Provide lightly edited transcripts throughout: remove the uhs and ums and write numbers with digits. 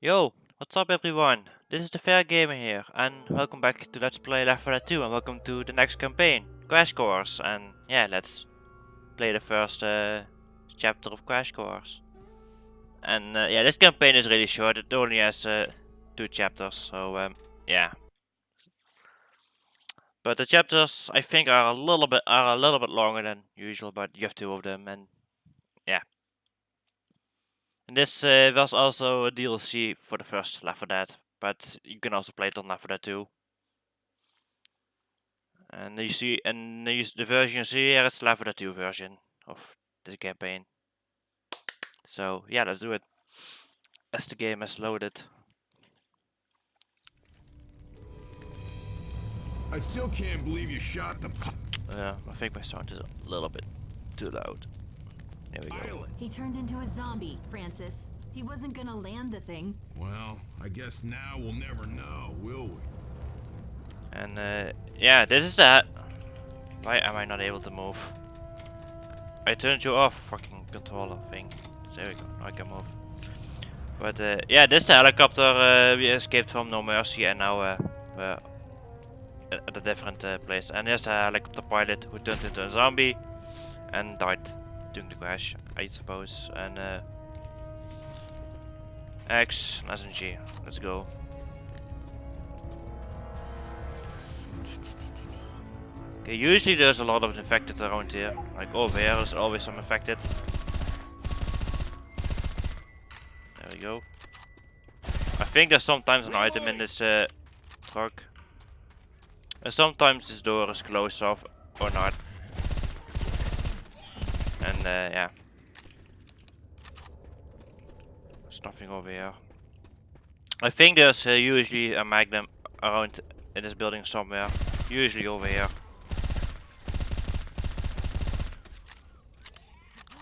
Yo, what's up everyone? This is the Fair Gamer here, and welcome back to Let's Play Left 4 Dead 2, and welcome to the next campaign, Crash Course, and yeah, let's play the first chapter of Crash Course. And yeah, this campaign is really short, it only has 2 chapters, so yeah. But the chapters, I think, are a little bit longer than usual, but you have 2 of them, and yeah. And this was also a DLC for the first Left 4 Dead, but you can also play it on Left 4 Dead 2. And you see, the version you see here is the Left 4 Dead 2 version of this campaign. So yeah, let's do it. As the game is loaded. I still can't believe you shot the I think my sound is a little bit too loud. There we go. pilot. He turned into a zombie, Francis. He wasn't gonna land the thing. Well, I guess now we'll never know, will we? And yeah, this is that. Why am I not able to move? I turned you off, fucking controller thing. There we go, now I can move. But yeah, this is the helicopter we escaped from No Mercy, and now we're at a different place. And here's the helicopter pilot who turned into a zombie and died during the crash, I suppose. And X and SMG, let's go. Okay, usually there's a lot of infected around here. Like over here, there's always some infected. There we go. I think there's sometimes an item in this truck. And sometimes this door is closed off or not. And yeah. There's nothing over here. I think there's usually a magnum around in this building somewhere. Usually over here.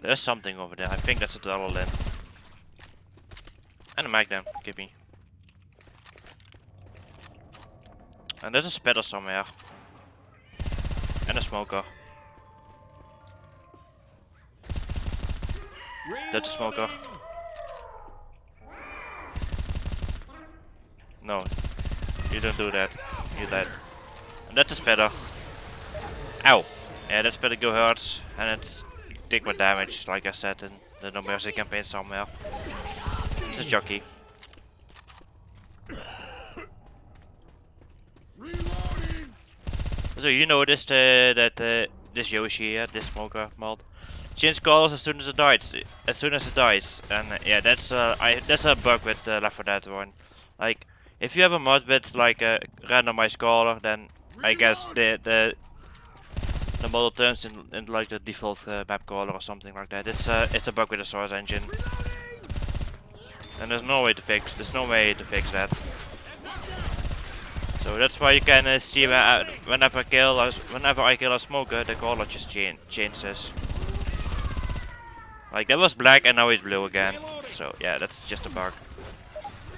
There's something over there. I think that's a adrenaline. And a magnum. Give me. And there's a spitter somewhere. And a smoker. That's a smoker. No. You don't do that. You're dead. And that's a spitter. Ow. Yeah, that spitter go hurts. And it's take more damage, like I said in the No Mercy campaign somewhere. It's a jockey. So you noticed that this Yoshi here, this smoker mod, change colors as soon as it dies. And yeah, that's a bug with Left 4 Dead 1. Like, if you have a mod with like a randomized color, then I guess the model turns in like the default map color or something like that. It's a bug with the Source engine, and there's no way to fix that. So that's why you can see whenever I kill a smoker, the color just changes. Like that was black and now it's blue again. So yeah, that's just a bug.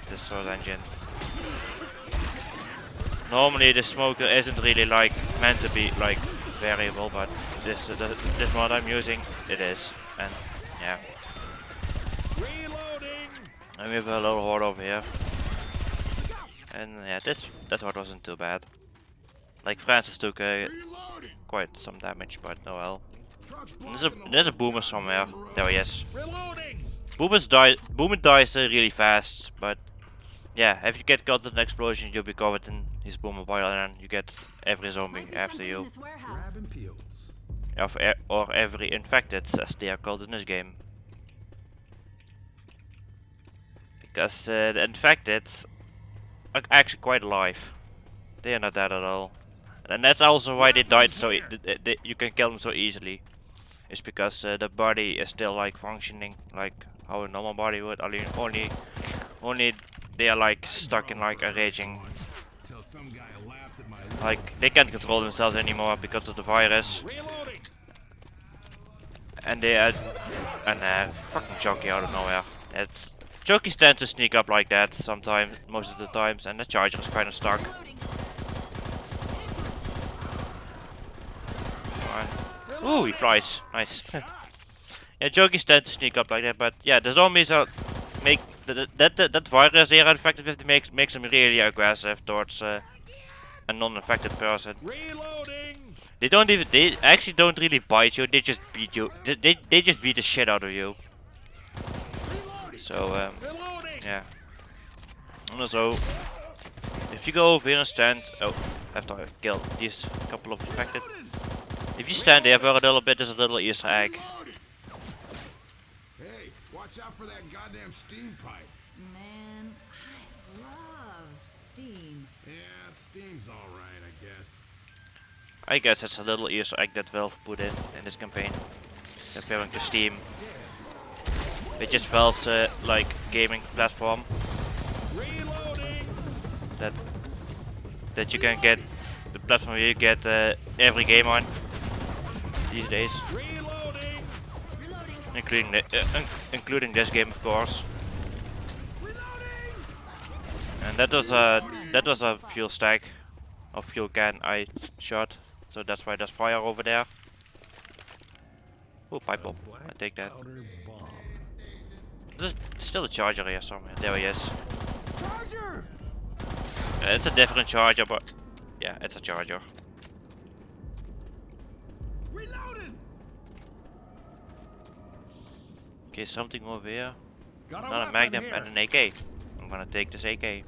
The Source engine. Normally the smoker isn't really like meant to be like variable, but this mod I'm using, it is. And yeah. And we have a little horde over here. And yeah, that horde wasn't too bad. Like Francis took quite some damage, but no well. There's a boomer somewhere. There he is. Boomer dies really fast, but yeah, if you get caught in an explosion, you'll be covered in his boomer boil, and then you get every zombie after you. Or every infected, as they are called in this game. Because the infected are actually quite alive. They are not dead at all. And that's also why they died so you can kill them so easily. It's because the body is still like functioning like how a normal body would. Only they are like stuck in like a raging. Like they can't control themselves anymore because of the virus. And they are fucking jockey out of nowhere. Jockeys tend to sneak up like that sometimes, most of the times, and the charger is kind of stuck. Ooh, he flies. Nice. Yeah, jockeys tend to sneak up like that, but yeah, the zombies that virus they are infected with makes them really aggressive towards a non-infected person. Reloading. They actually don't really bite you. They just beat you. They just beat the shit out of you. So Reloading. yeah. And also, if you go over here and stand, after I kill these couple of infected, if you stand there for a little bit, there's a little Easter egg. Hey, watch out for that goddamn steam pipe. Man, I love steam. Yeah, steam's all right, I guess. I guess it's a little Easter egg that Valve put in this campaign, referring to Steam, which is Valve's like gaming platform Reloading. that you can get, the platform where you get every game on these days, Reloading. Reloading. including this game, of course. Reloading. And that was a fuel stack, or fuel can I shot, so that's why there's fire over there. Oh, pipe bomb! I take that. There's still a charger here somewhere. There he is. Charger. It's a different charger, but yeah, it's a charger. Reloading. Okay, something over here. Got Not a Magnum and an AK. I'm gonna take this AK.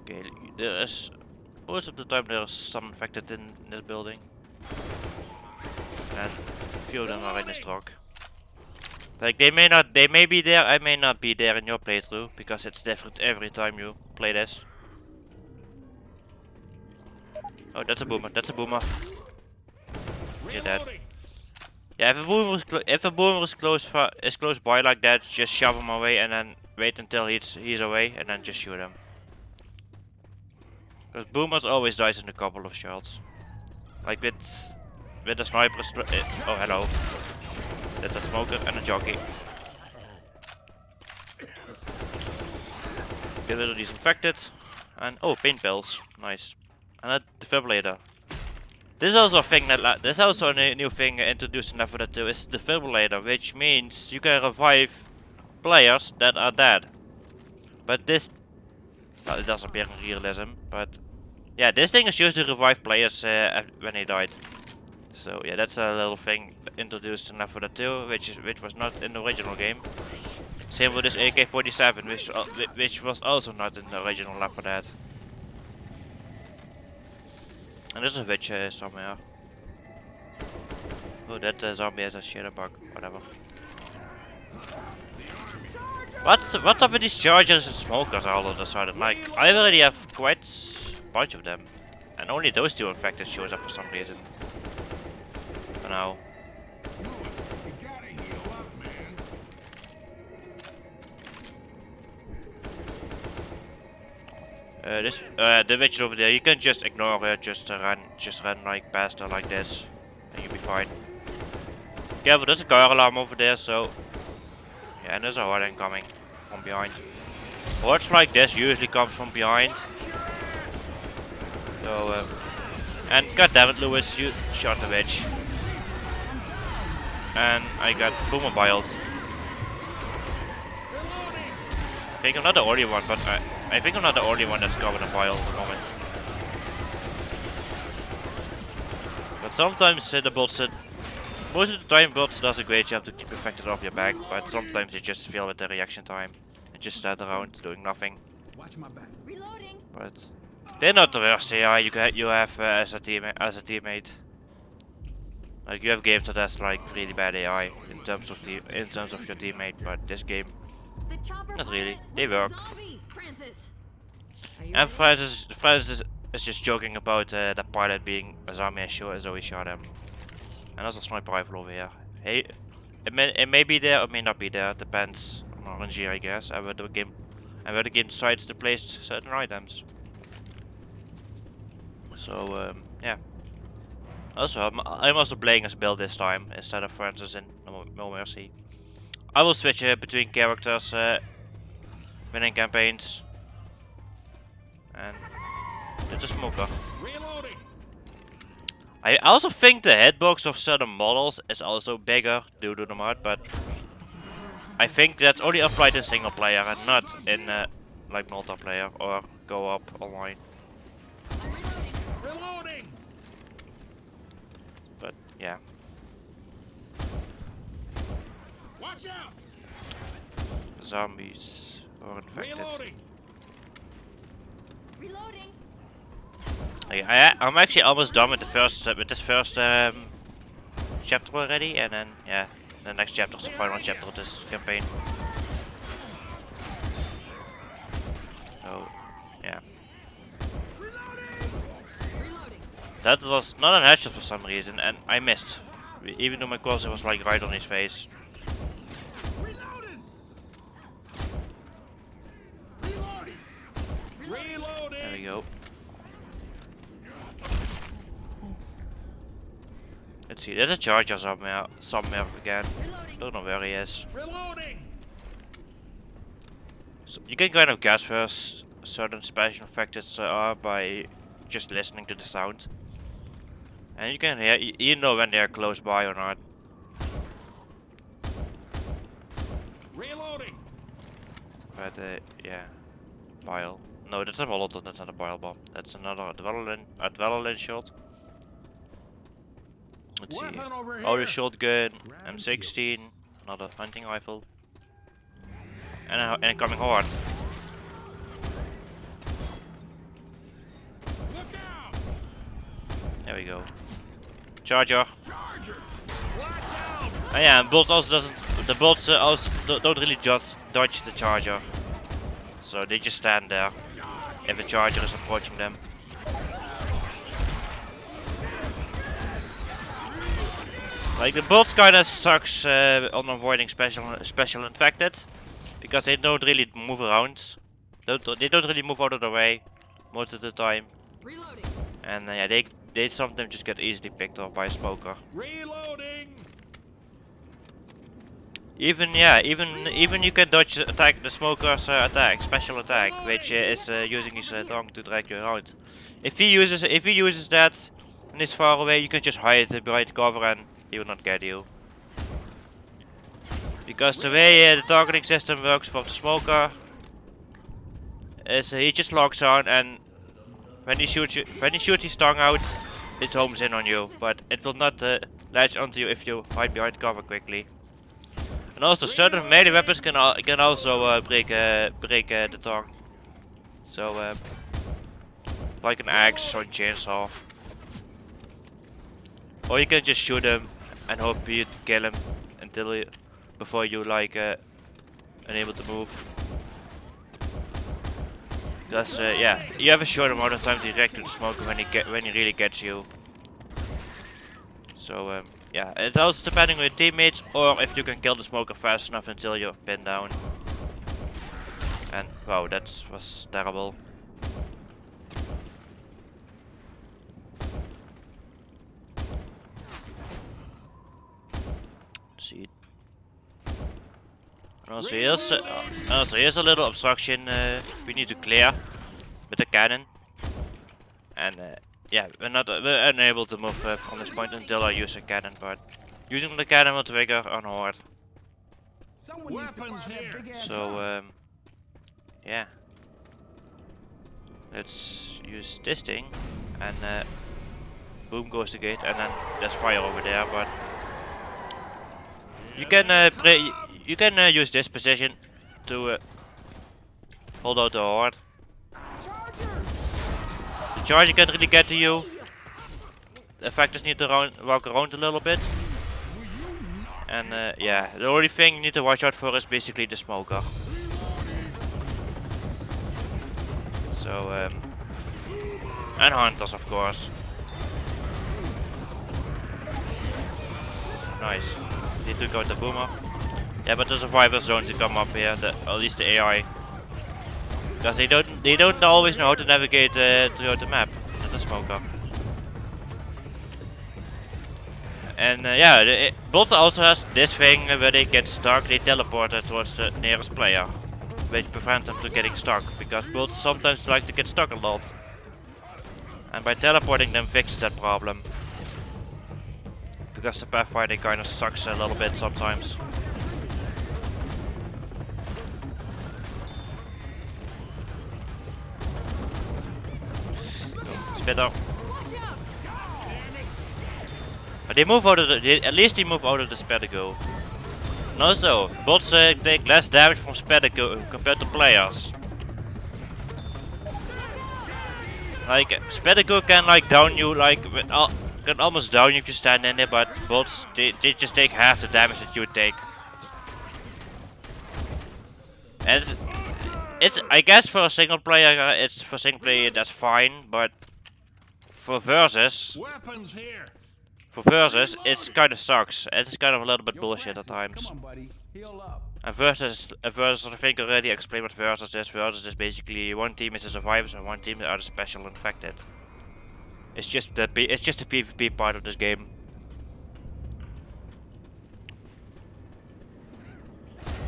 Okay, there is most of the time there's some infected in this building, and a few of them are in this truck. Like they may be there, I may not be there in your playthrough because it's different every time you play this. Oh, that's a boomer. That's a boomer. You're dead. Yeah, if a boomer is close by like that, just shove him away and then wait until he's away and then just shoot him. Because boomers always dies in a couple of shots. Like with the sniper. Oh hello. That's a smoker and a jockey. Get rid of these infected. And oh, pain pills. Nice. And a defibrillator. This is also a thing that this is also a new thing introduced in Left 4 Dead 2 is the defibrillator, which means you can revive players that are dead. But this, well, it doesn't appear in realism, but yeah, this thing is used to revive players when they died. So yeah, that's a little thing introduced in Left 4 Dead 2, which was not in the original game. Same with this AK-47, which was also not in the original Left 4 Dead. And there's a witch somewhere. Oh, that zombie has a shader bug. Whatever. What's up with these chargers and smokers all of a sudden? Like, I already have quite a bunch of them. And only those two infected shows up for some reason. For now. You gotta heal up, man. The witch over there, you can just ignore her, just run like past her like this, and you'll be fine. Careful, there's a car alarm over there, so yeah, and there's a horde coming from behind. Hordes like this usually comes from behind. So, and goddammit, Lewis, you shot the witch, and I got boomobiled. I think I'm not the only one, but I think I'm not the only one that's covered in bile at the moment. But sometimes the bullets, most of the time bullets does a great job to keep infected off your back, but sometimes you just fail with the reaction time and just stand around doing nothing. Watch my back. Reloading. But they're not the worst AI you have as a teammate. Like you have games that has like really bad AI in terms of your teammate, but this game. The chopper Not really. pilot They was a work. zombie, Francis. Are you And ready? Francis is just joking about the pilot being a zombie and so he shot him. And there's a sniper rifle over here. Hey, it may be there or may not be there. Depends on RNG, I guess. And where the game decides to place certain items. So yeah. Also, I'm also playing as Bill this time instead of Francis in No Mercy. I will switch between characters winning campaigns. And it's a smoker. Reloading. I also think the hitbox of certain models is also bigger due to the mod, but I think that's only applied in single player and not in like multiplayer or co-op online. Reloading! But yeah. Watch out! Zombies or infected. Reloading! Reloading. I'm actually almost done with this first chapter already, and then yeah, the next chapter is the final chapter of this campaign. So yeah, Reloading. that was not a headshot for some reason, and I missed, even though my cursor was like right on his face. Reloading! Reloading! Reloading! There we go. Let's see, there's a charger somewhere again. Reloading. Don't know where he is. Reloading! So you can kind of guess where certain special effects are by just listening to the sound. And you can hear, you know when they are close by or not. Reloading! But yeah, bile. No, that's a Molotov, that's not a bile bomb. That's another adrenaline shot. Let's see. Weapon over Auto here. shotgun, M16, another hunting rifle. And an incoming horde. Look out! There we go. Charger. Charger! Watch out! Oh yeah, and bullets also doesn't. The bullets also don't really dodge the charger, so they just stand there if a charger is approaching them. Like the bullets kinda sucks on avoiding special infected, because they don't really move around. They don't really move out of the way most of the time, Reloading. and yeah, they sometimes just get easily picked off by a smoker. Reloading! Even you can dodge attack the smoker's attack, special attack, which is using his tongue to drag you around. If he uses that and is far away, you can just hide behind cover and he will not get you. Because the way the targeting system works for the smoker is he just locks on, and when he shoots his tongue out, it homes in on you, but it will not latch onto you if you hide behind cover quickly. And also, certain melee weapons can also break the tongue. So, like an axe or a chainsaw. Or you can just shoot him and hope you kill him before you like unable to move. Because yeah, you have a short amount of time to react to the smoker when he really gets you. So yeah, it's also depending on your teammates, or if you can kill the smoker fast enough until you're pinned down. And wow, that was terrible. See. Also here's a little obstruction we need to clear with the cannon. And yeah, we're unable to move from this point until I use a cannon, but using the cannon will trigger on horde. Weapons here! So yeah, let's use this thing, and boom goes the gate, and then there's fire over there. But you can use this position to hold out the horde. The charger can't really get to you. The effectors need to walk around a little bit. And yeah, the only thing you need to watch out for is basically the smoker. So and hunters, of course. Nice. They took out the boomer. Yeah, but the survivors don't come up here, at least the AI. Because they don't always know how to navigate throughout the map, the smoker. And yeah, Bolt also has this thing where they get stuck, they teleport towards the nearest player, which prevents them from getting stuck, because Bolts sometimes like to get stuck a lot. And by teleporting them fixes that problem. because the pathfighting kind of sucks a little bit sometimes. Spit up. But they move out of the. At least they move out of the Spedigo. And also, bots take less damage from Spedigo compared to players. Like Spedigo can like down you like can almost down you if you stand in there, but bots they just take half the damage that you would take. And it's I guess for a single player that's fine, but for versus. Weapons here. For versus, it's kind of sucks. It's kind of a little bit bullshit at times. Come on, buddy. Heal up. And versus, I think I already explained what versus is. Versus is basically one team is the survivors and one team are the special infected. It's just the PvP part of this game.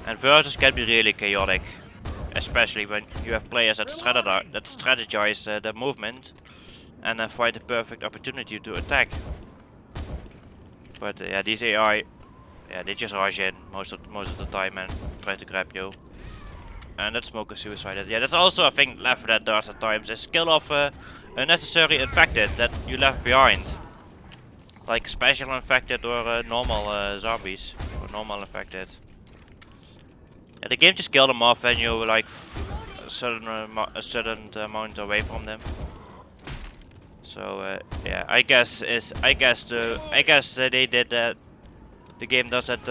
And versus can be really chaotic, especially when you have players that strategize the movement and then find the perfect opportunity to attack. But yeah, these AI, yeah, they just rush in most of the time and try to grab you. And that smoker suicide. Yeah, that's also a thing Left 4 Dead does at times. Is kill off unnecessary infected that you left behind, like special infected or normal zombies or normal infected. Yeah, the game just kill them off when you like a certain amount away from them. So yeah, I guess they did that. The game does that.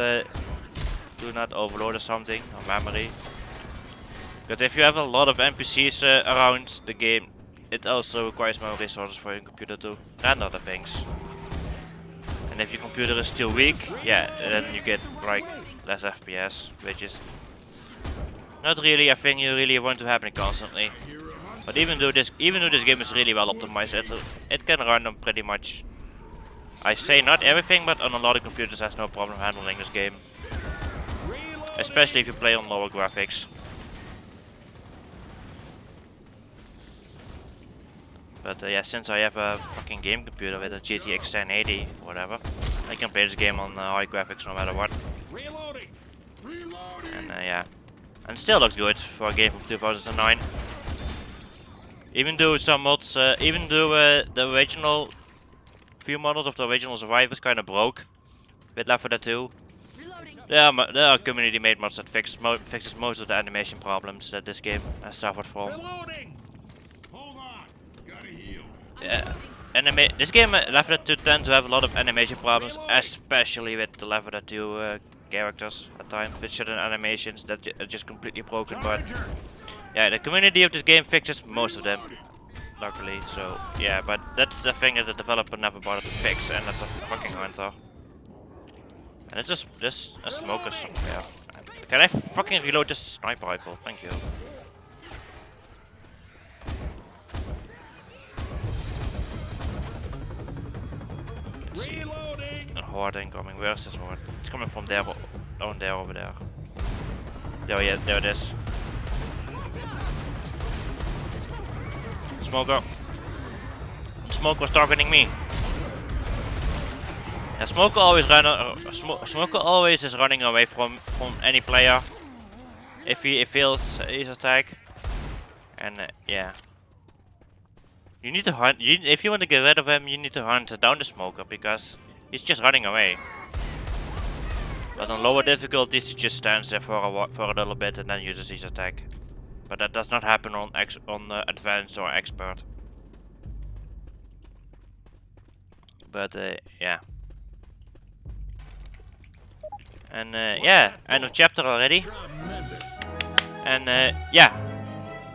Do not overload or something or memory. But if you have a lot of NPCs around the game, it also requires more resources for your computer to render the things. And if your computer is too weak, yeah, then you get like less FPS, which is not really a thing you really want to happen constantly. But even though this game is really well optimized, it can run on pretty much. I say not everything, but on a lot of computers has no problem handling this game. Especially if you play on lower graphics. But yeah, since I have a fucking game computer with a GTX 1080 or whatever, I can play this game on high graphics no matter what. Reloading. Reloading. And yeah, and still looks good for a game from 2009. Even though some mods, the original few models of the original Survivors kind of broke with Left 4 Dead 2. There are community-made mods that fixes most of the animation problems that this game has suffered from. Reloading. Hold on. Gotta heal. Yeah, this game Left 4 Dead 2 tends to have a lot of animation problems, especially with the Left 4 Dead 2 characters at times, with certain animations that are just completely broken. But yeah, the community of this game fixes most of them, luckily. So yeah, but that's the thing that the developer never bothered to fix, and that's a fucking hunter. And it's just a smoker somewhere. Can I fucking reload this sniper rifle? Thank you. Reloading. A horde incoming. Where's this horde? It's coming from there, down there, over there. There, yeah, there it is. Smoker. Smoker was targeting me. Yeah, Smoker always is running away from any player if he feels his attack. And yeah, you need to hunt. If you want to get rid of him, you need to hunt down the Smoker because he's just running away. But on lower difficulties, he just stands there for a little bit and then uses his attack. But that does not happen on advanced or expert. But yeah. And yeah, end of chapter already. And yeah,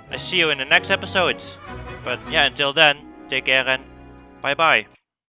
I see you in the next episode. But yeah, until then, take care and bye bye.